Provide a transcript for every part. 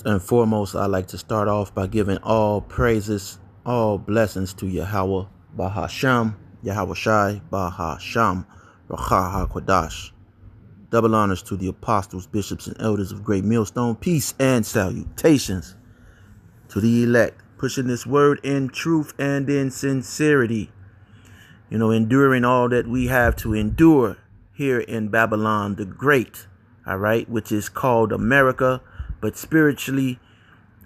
First and foremost, I'd like to start off by giving all praises, all blessings to Yahweh Bahasham, Yahweh Shai Bahasham, Racha HaKodash. Double honors to the apostles, bishops, and elders of Great Millstone. Peace and salutations to the elect, pushing this word in truth and in sincerity. Enduring all that we have to endure here in Babylon the Great, all right, which is called America, but spiritually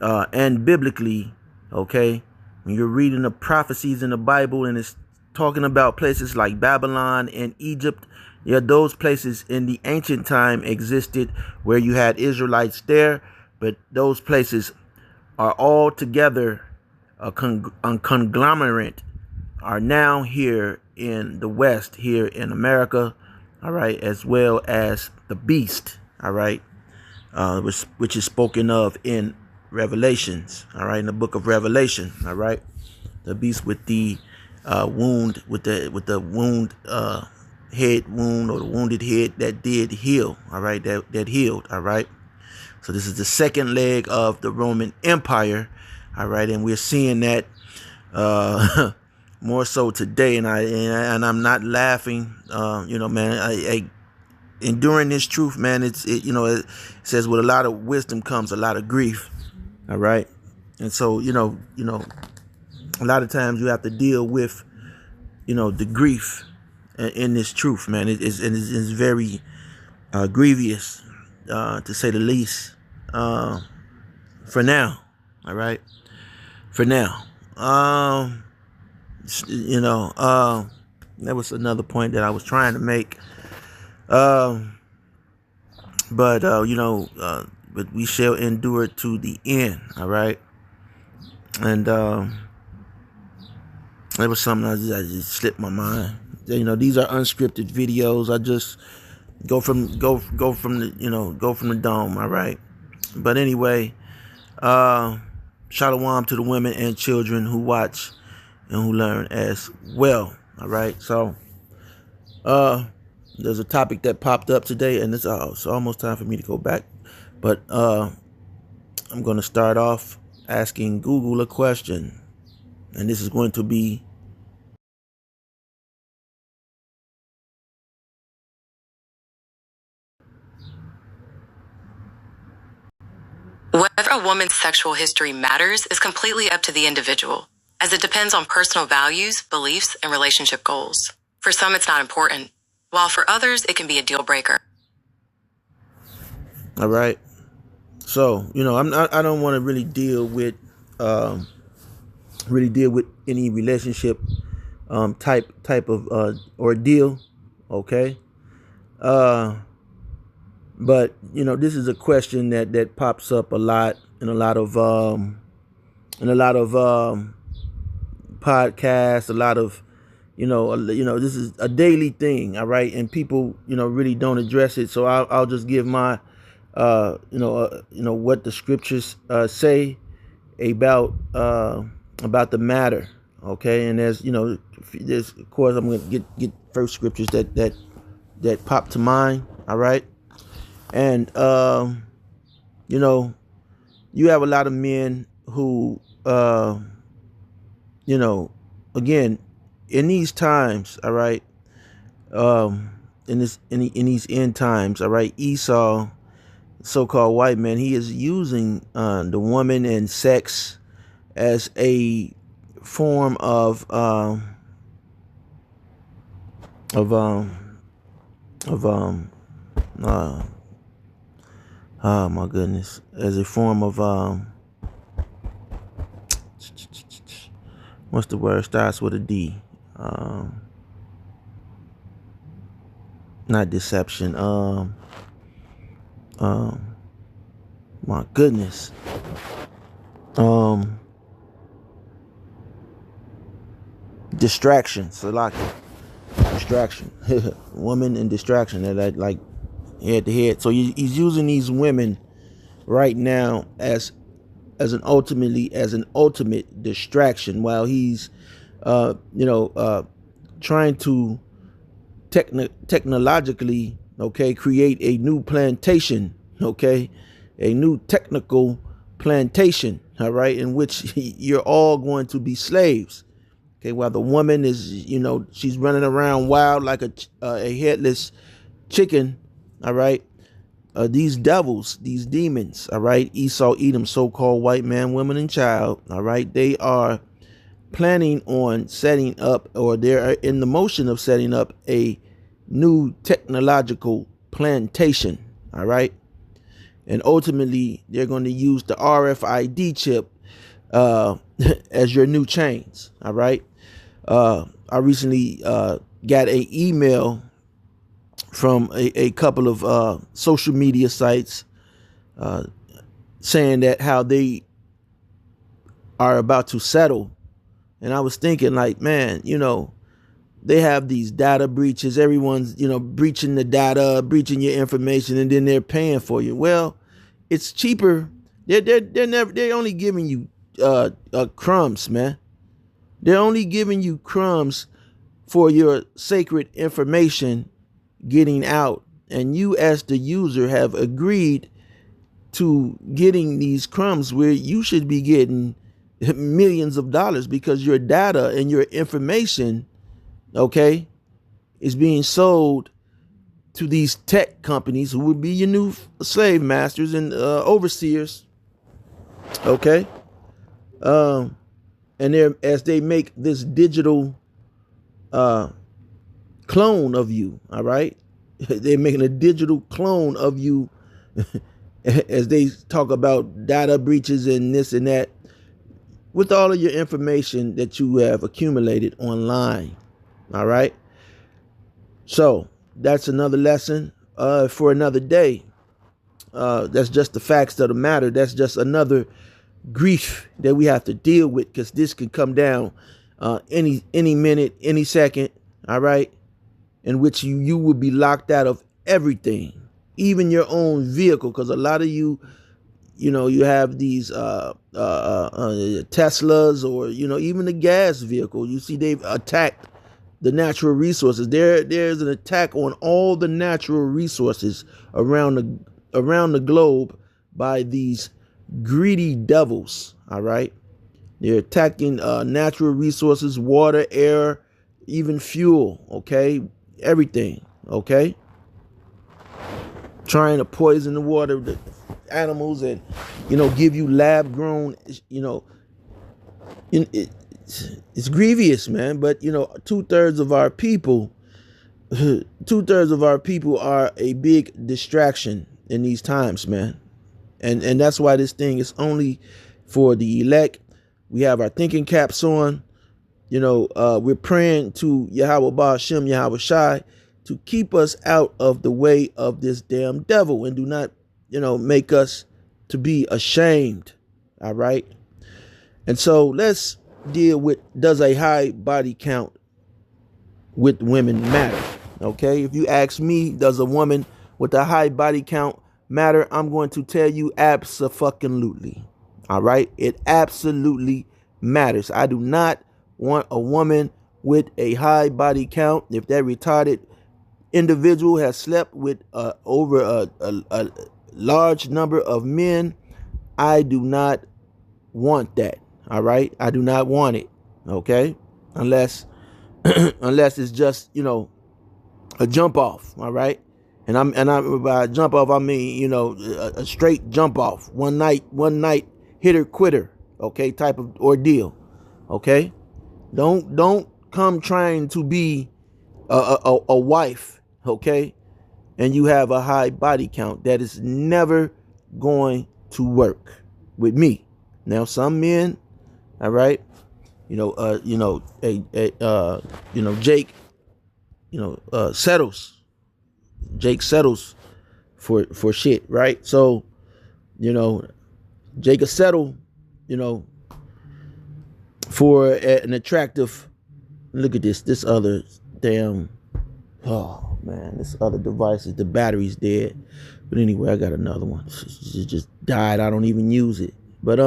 and biblically, okay, when you're reading the prophecies in the Bible and it's talking about places like Babylon and Egypt, yeah, those places in the ancient time existed where you had Israelites there, but those places are all together a conglomerate are now here in the West, here in America, all right, as well as the beast, all right, which is spoken of in Revelations, all right, in the book of Revelation, all right, the beast with the wound, with the wound, head wound, or the wounded head that did heal, all right, that healed, all right. So this is the second leg of the Roman Empire, all right, and we're seeing that more so today, and I'm not laughing, man. I enduring this truth, man. It says with a lot of wisdom comes a lot of grief, all right, and so a lot of times you have to deal with the grief in this truth, man. It is very grievous, to say the least. For now, all right. For now, that was another point that I was trying to make. But we shall endure to the end, all right. And that was something that just slipped my mind. These are unscripted videos. I just go from the dome, all right. But anyway, shalom to the women and children who watch and who learn as well, all right. So there's a topic that popped up today, and it's almost time for me to go back, but I'm going to start off asking Google a question, and this is going to be: whether a woman's sexual history matters is completely up to the individual, as it depends on personal values, beliefs, and relationship goals. For some, it's not important, while for others, it can be a deal breaker. All right. So, I don't want to really deal with any relationship type of ordeal, okay? But this is a question that pops up a lot in a lot of podcasts, a lot of this is a daily thing, all right, and people really don't address it. So I'll just give my what the scriptures say about the matter, okay? And there's of course I'm going to get first scriptures that pop to mind, all right? And you have a lot of men who again, in these times, all right, in these end times, all right, Esau, so-called white man, he is using the woman and sex as a form of oh my goodness, as a form of what's the word, starts with a D, not deception, my goodness, distraction, distraction, woman and distraction, that like head to head. So he's using these women right now as an ultimate distraction, while he's trying to technologically, okay, create a new plantation, okay, a new technical plantation, all right, in which you're all going to be slaves. Okay, while the woman is, she's running around wild like a headless chicken, all right. These devils, these demons, all right, Esau, Edom, so-called white man, woman, and child, all right, they are planning on setting up, or they're in the motion of setting up a new technological plantation, all right. And ultimately, they're going to use the RFID chip as your new chains, all right. I recently got an email from a couple of social media sites saying that how they are about to settle. And I was thinking, like, man, they have these data breaches. Everyone's, breaching the data, breaching your information, and then they're paying for you. Well, it's cheaper. They're only giving you crumbs, man. They're only giving you crumbs for your sacred information getting out. And you as the user have agreed to getting these crumbs where you should be getting millions of dollars, because your data and your information, okay, is being sold to these tech companies who would be your new slave masters and overseers. Okay. And as they make this digital clone of you, all right? They're making a digital clone of you as they talk about data breaches and this and that, with all of your information that you have accumulated online, all right? So that's another lesson for another day. That's just the facts of the matter. That's just another grief that we have to deal with, because this could come down any minute, any second, all right, in which you will be locked out of everything, even your own vehicle, because a lot of you have these Teslas, or even the gas vehicle. You see, they've attacked the natural resources. There's an attack on all the natural resources around the globe by these greedy devils, all right? They're attacking natural resources, water, air, even fuel, okay? Everything, okay? Trying to poison the water, the animals, and, give you lab-grown, it's grievous, man. But, 2/3 of our people, 2/3 of our people are a big distraction in these times, man. And that's why this thing is only for the elect. We have our thinking caps on. We're praying to Yahweh Ba'ashem, Yahweh Shai, to keep us out of the way of this damn devil, and do not, make us to be ashamed. All right. And so let's deal with, does a high body count with women matter? Okay. If you ask me, does a woman with a high body count matter? I'm going to tell you abso-fucking-lutely. All right. It absolutely matters. I do not want a woman with a high body count. If that retarded individual has slept with over a large number of men, I do not want that. All right. I do not want it. Okay. Unless it's just, a jump off. All right. And I'm by jump off, I mean, a straight jump off, one night hitter quitter, okay, type of ordeal, okay. Don't come trying to be a wife, okay, and you have a high body count. That is never going to work with me. Now, some men, all right, Jake, settles. Jake settles for shit, right? So, Jake will settle, for an attractive. Look at this other damn. Oh man, this other device, the battery's dead. But anyway, I got another one. It just died. I don't even use it. But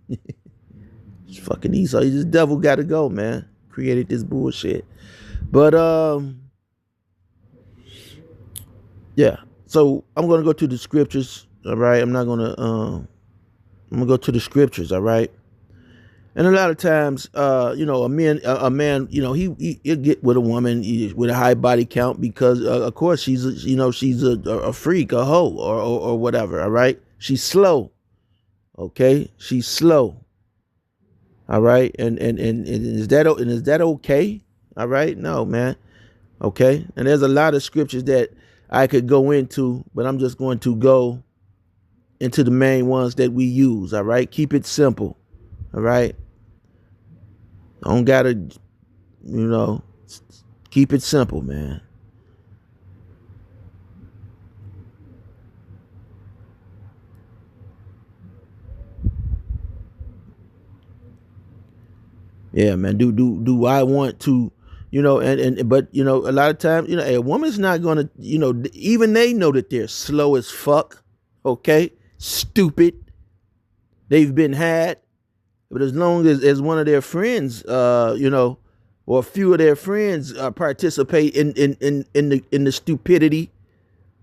it's fucking Esau. This devil got to go, man. Created this bullshit. But yeah. So I'm gonna go to the scriptures. All right. I'm not gonna I'm gonna go to the scriptures, all right? And a lot of times, a man, he'll get with a woman with a high body count because, of course, she's a freak, a hoe, or whatever. All right, she's slow. Okay, she's slow. All right, and is that okay? All right, no, man. Okay, and there's a lot of scriptures that I could go into, but I'm just going to go into the main ones that we use. All right, keep it simple. All right. Don't gotta, keep it simple, man. Yeah, man. Do I want to, but a lot of times, a woman's not gonna, even they know that they're slow as fuck. Okay, stupid. They've been had. But as long as one of their friends, or a few of their friends participate in the stupidity,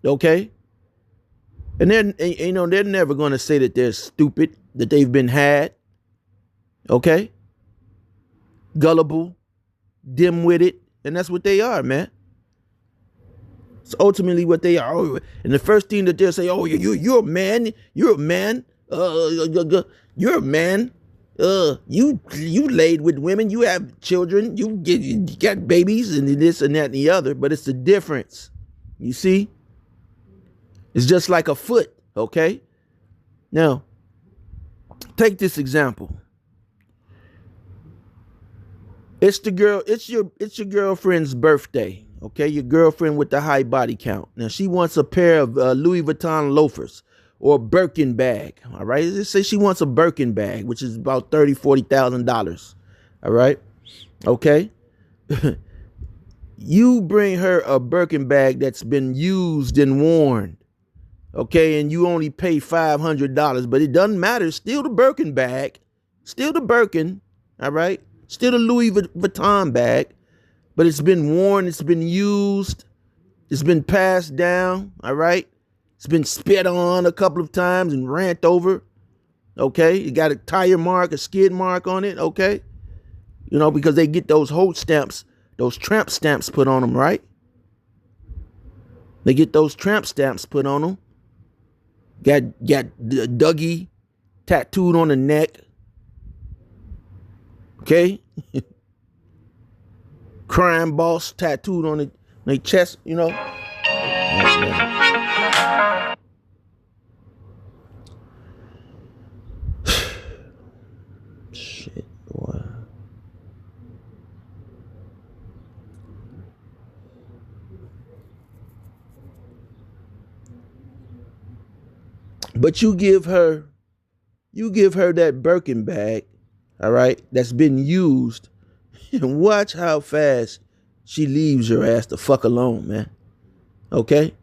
okay, and then they're never going to say that they're stupid, that they've been had, okay, gullible, dim-witted, and that's what they are, man. It's ultimately what they are. Oh, and the first thing that they'll say, oh, you're a man, you're a man, you're a man. You laid with women, you have children, you got babies and this and that and the other, but it's the difference. You see? It's just like a foot, okay? Now, take this example. It's your girlfriend's birthday, okay? Your girlfriend with the high body count. Now, she wants a pair of Louis Vuitton loafers. Or a Birkin bag, all right? Let's say she wants a Birkin bag, which is about $30,000-$40,000, all right? Okay? You bring her a Birkin bag that's been used and worn, okay? And you only pay $500, but it doesn't matter. Still the Birkin bag, still the Birkin, all right? Still the Louis Vuitton bag, but it's been worn, it's been used, it's been passed down, all right? It's been spit on a couple of times and ran over. Okay. You got a tire mark, a skid mark on it. Okay. Because they get those hold stamps, those tramp stamps put on them, right? They get those tramp stamps put on them. Got Dougie tattooed on the neck. Okay. Crime Boss tattooed on their chest, Yes, man. Shit, boy. But you give her that Birkin bag, all right, that's been used, and watch how fast she leaves your ass the fuck alone, man. Okay?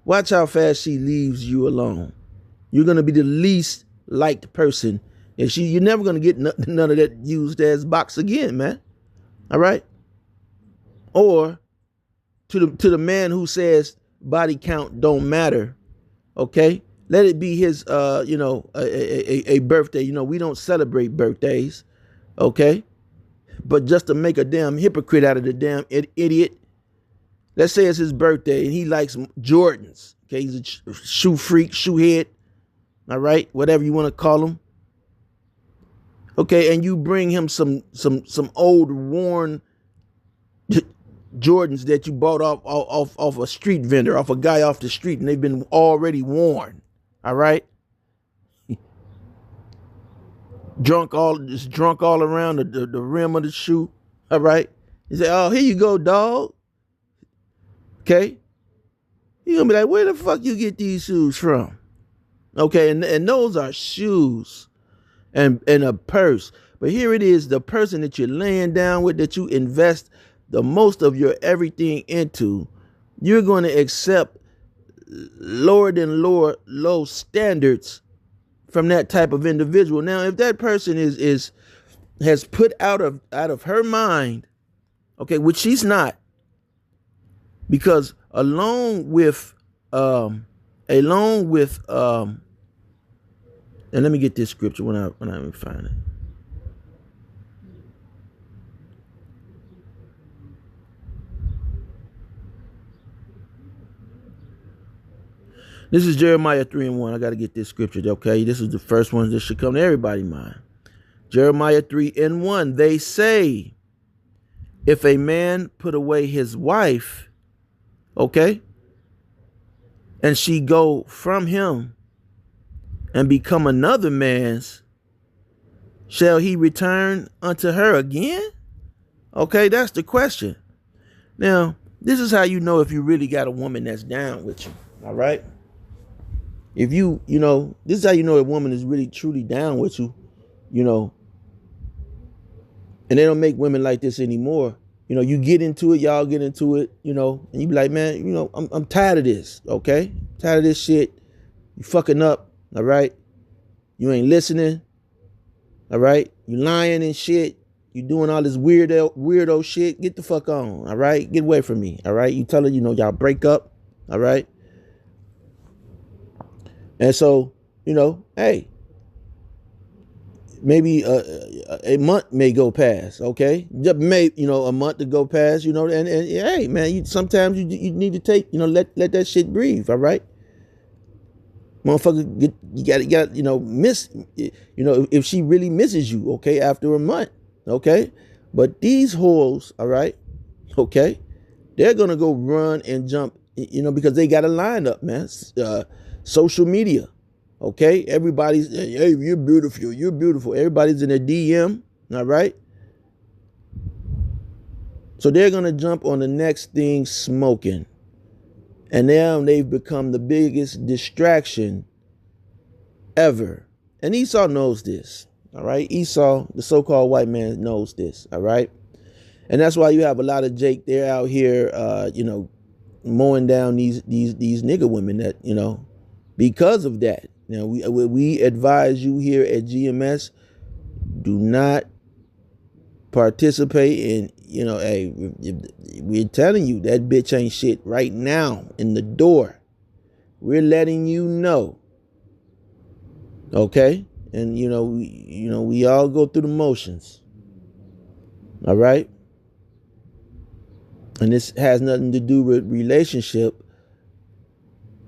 Watch how fast she leaves you alone. You're going to be the least liked person. And you're never going to get none of that used as box again, man. All right? Or to the man who says body count don't matter, okay? Let it be his, a birthday. We don't celebrate birthdays, okay? But just to make a damn hypocrite out of the damn idiot, let's say it's his birthday and he likes Jordans. Okay, he's a shoe freak, shoe head. All right, whatever you want to call him. Okay, and you bring him some old worn Jordans that you bought off a street vendor, off a guy off the street, and they've been already worn. All right, drunk all around the rim of the shoe. All right, you say, "Oh, here you go, dog." Okay, you're gonna be like, "Where the fuck you get these shoes from?" Okay, and those are shoes and a purse. But here it is, the person that you're laying down with, that you invest the most of your everything into, you're going to accept low standards from that type of individual. Now, if that person has put out of her mind, okay, which she's not, because along with And let me get this scripture when I find it. This is Jeremiah 3:1. I got to get this scripture, okay? This is the first one that should come to everybody's mind. Jeremiah 3:1. They say, if a man put away his wife, okay, and she go from him and become another man's, shall he return unto her again? Okay, that's the question. Now, this is how you know if you really got a woman that's down with you, all right? If you know, this is how you know a woman is really truly down with you, you know, and they don't make women like this anymore. You know, you get into it, y'all get into it, you know, and you be like, man, you know, I'm tired of this, okay? Tired of this shit. You fucking up, all right? You ain't listening, all right? You lying and shit. You doing all this weirdo shit. Get the fuck on, all right? Get away from me, all right? You tell her, you know, y'all break up, all right? And so, you know, hey, maybe a month may go past, okay? Just a month to go past, you know, and hey, man, sometimes you need to take, you know, let that shit breathe, all right? Motherfucker, you got, you know, if she really misses you, okay, after a month, okay? But these hoes, all right, okay, they're gonna go run and jump, you know, because they got a lineup, man. Social media, okay? Everybody's, hey, you're beautiful. Everybody's in a DM, all right? So they're going to jump on the next thing smoking. And now they've become the biggest distraction ever. And Esau knows this, all right? Esau, the so-called white man, knows this, all right? And that's why you have a lot of Jake, they're out here, you know, mowing down these nigga women that, you know, because of that. Now, we advise you here at GMS, do not participate in, you know, hey, we're telling you that bitch ain't shit right now in the door. We're letting you know. Okay? And, you know, we all go through the motions. All right? And this has nothing to do with relationship.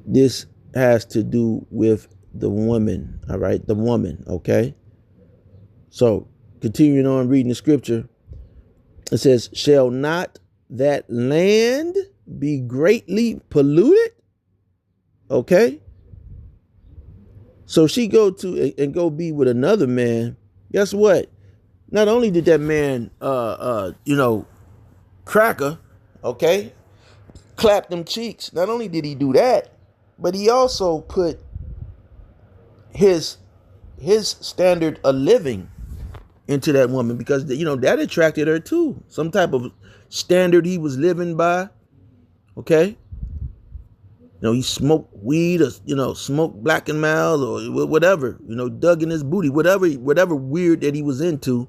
This has to do with the woman, all right? The woman, okay? So, continuing on reading the scripture, it says, shall not that land be greatly polluted? Okay? So she go to and go be with another man. Guess what? Not only did that man, you know, cracker, okay, clap them cheeks. Not only did he do that, but he also put his standard of living into that woman because, you know, that attracted her too. Some type of standard he was living by. Okay. You know, he smoked weed or, you know, smoked Black and Mild or whatever, you know, dug in his booty, whatever weird that he was into.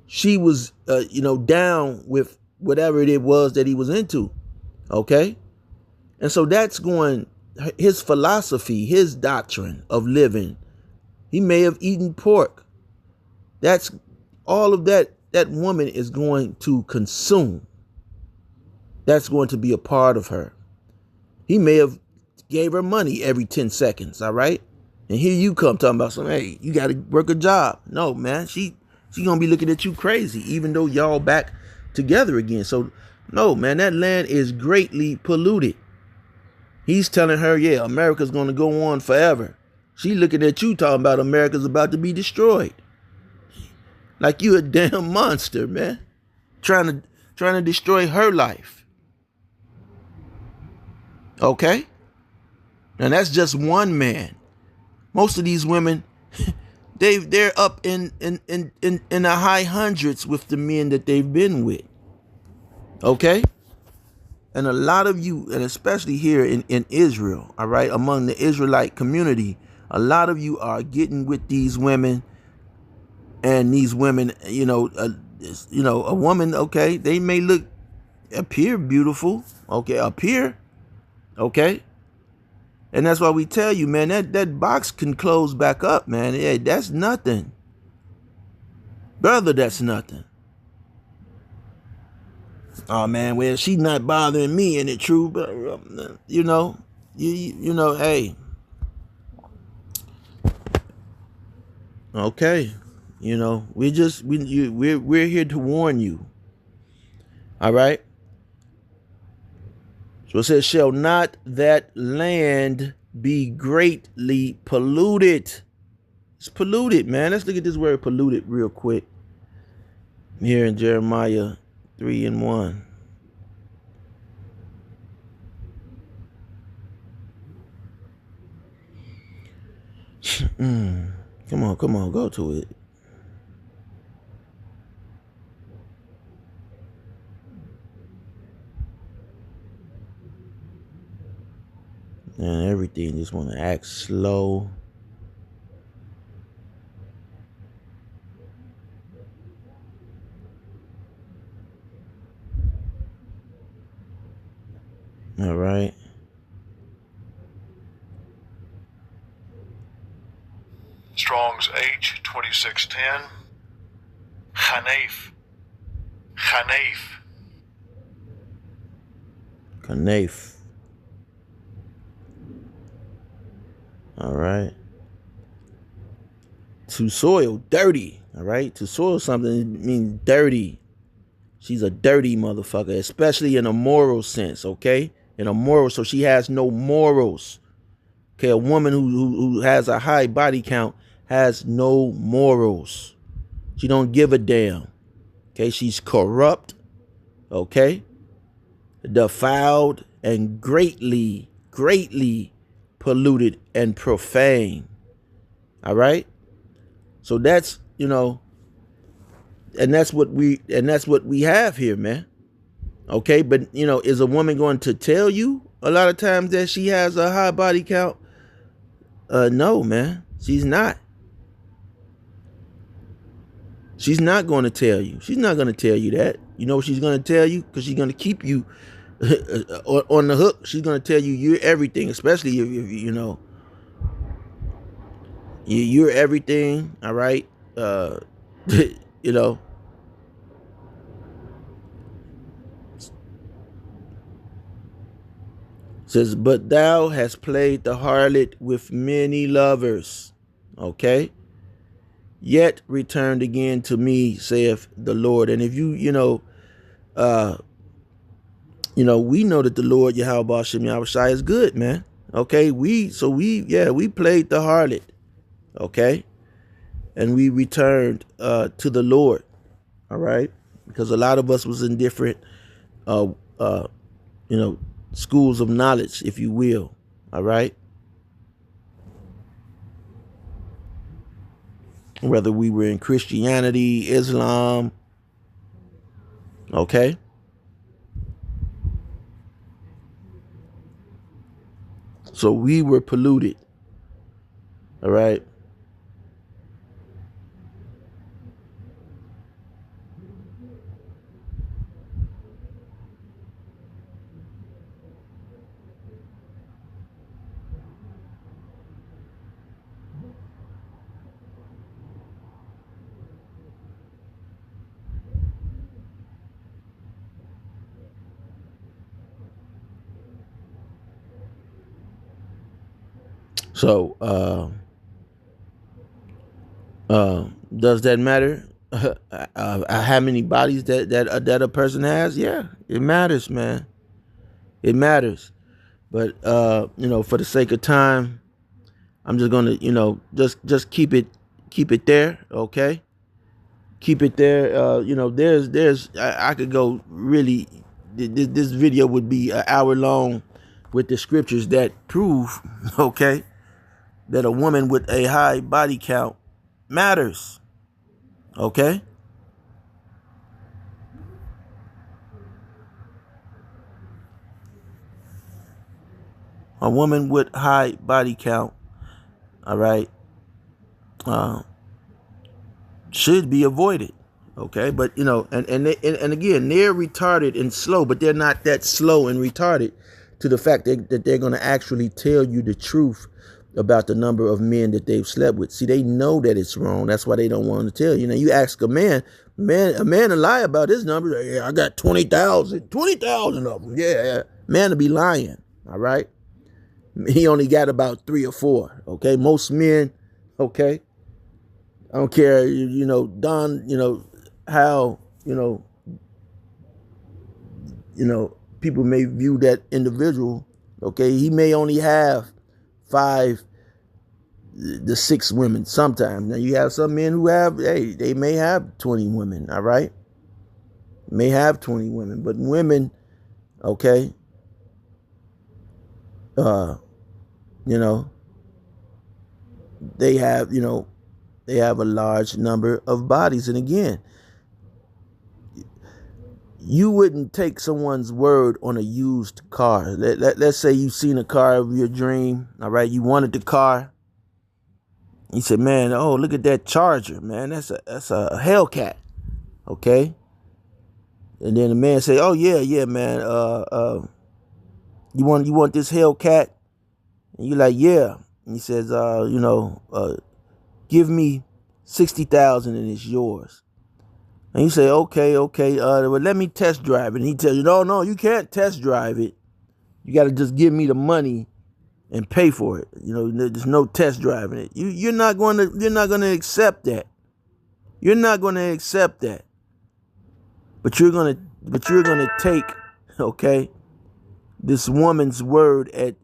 She was, you know, down with whatever it was that he was into. Okay. And so that's going, his philosophy, his doctrine of living. He may have eaten pork. That's all of that woman is going to consume. That's going to be a part of her. He may have gave her money every 10 seconds, all right? And here you come talking about something, hey, you got to work a job. No, man, she going to be looking at you crazy, even though y'all back together again. So, no, man, that land is greatly polluted. He's telling her, yeah, America's going to go on forever. She looking at you talking about America's about to be destroyed. Like you a damn monster, man. Trying to destroy her life. Okay? And that's just one man. Most of these women, they're up in the high hundreds with the men that they've been with. Okay? And a lot of you, and especially here in Israel, all right, among the Israelite community, a lot of you are getting with these women, and these women, you know, a woman, okay, they may appear beautiful, okay, appear, okay, And that's why we tell you, man, that box can close back up, man. Yeah, that's nothing. Brother, that's nothing. Oh, man, well, she's not bothering me, and it true, but, you know, you know, hey. Okay. You know, we're here to warn you. All right. So it says, shall not that land be greatly polluted? It's polluted, man. Let's look at this word polluted real quick. Here in Jeremiah 3:1. Come on, go to it. And everything just want to act slow. All right. Strong's H2610. Khanaf. All right. To soil, dirty. All right. To soil something means dirty. She's a dirty motherfucker, especially in a moral sense. Okay. In a moral, so she has no morals. Okay. A woman who has a high body count has no morals. She don't give a damn. Okay. She's corrupt. Okay. Defiled and greatly polluted and profane. All right. So that's, you know, and that's what we have here, man. Okay. But, you know, is a woman going to tell you a lot of times that she has a high body count? No, man, she's not. She's not going to tell you. She's not going to tell you that. You know what she's going to tell you? Because she's going to keep you on the hook. She's going to tell you you're everything, especially if you know, you're everything. All right. You know, says, but thou hast played the harlot with many lovers. Okay. Yet returned again to me, saith the Lord. And if you know, we know that the Lord Yahweh Ba'ashem Yahushai is good, man. Okay, we played the harlot. Okay, and we returned to the Lord. All right, because a lot of us was in different, schools of knowledge, if you will. All right. Whether we were in Christianity, Islam, okay? So we were polluted, all right? So, does that matter? How many bodies that a person has? Yeah, it matters, man. It matters. But for the sake of time, I'm just gonna, just keep it there, okay? Keep it there. I could go really. This video would be an hour long with the scriptures that prove, okay, that a woman with a high body count matters. Okay? A woman with high body count, all right, should be avoided. Okay? But, and again, they're retarded and slow, but they're not that slow and retarded to the fact that they're going to actually tell you the truth about the number of men that they've slept with. See, they know that it's wrong. That's why they don't want to tell you. Now, you ask a man to lie about his number. Yeah, I got 20,000 of them. Yeah, man to be lying. All right. He only got about 3 or 4. Okay. Most men, okay. I don't care, Don, how, people may view that individual. Okay. He may only have 5 to 6 women sometimes. Now you have some men who have, they may have 20 women. All right. May have 20 women, but women, okay. They have a large number of bodies. And again, you wouldn't take someone's word on a used car. Let's say you've seen a car of your dream. All right. You wanted the car. You said, man, oh, look at that Charger, man. That's a Hellcat. Okay. And then the man say, oh yeah, man. You want this Hellcat? And you're like, yeah. And he says, give me 60,000 and it's yours. And you say, okay, well, let me test drive it. And he tells you, no, you can't test drive it. You got to just give me the money and pay for it. There's no test driving it. You're not going to accept that. You're not going to accept that. But you're going to take, okay, this woman's word at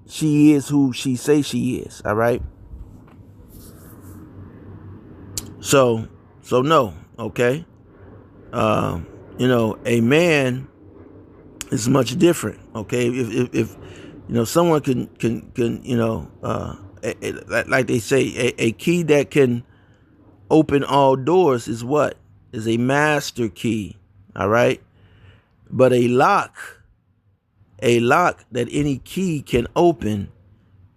she is who she says she is. All right. So no. Okay. A man is much different. Okay. If someone can like they say, a key that can open all doors is what? Is a master key. All right. But a lock that any key can open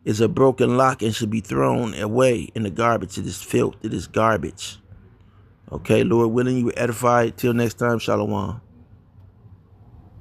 is a broken lock and should be thrown away in the garbage. It is filth. It is garbage. Okay, Lord willing, you were edified. Till next time, Shalom.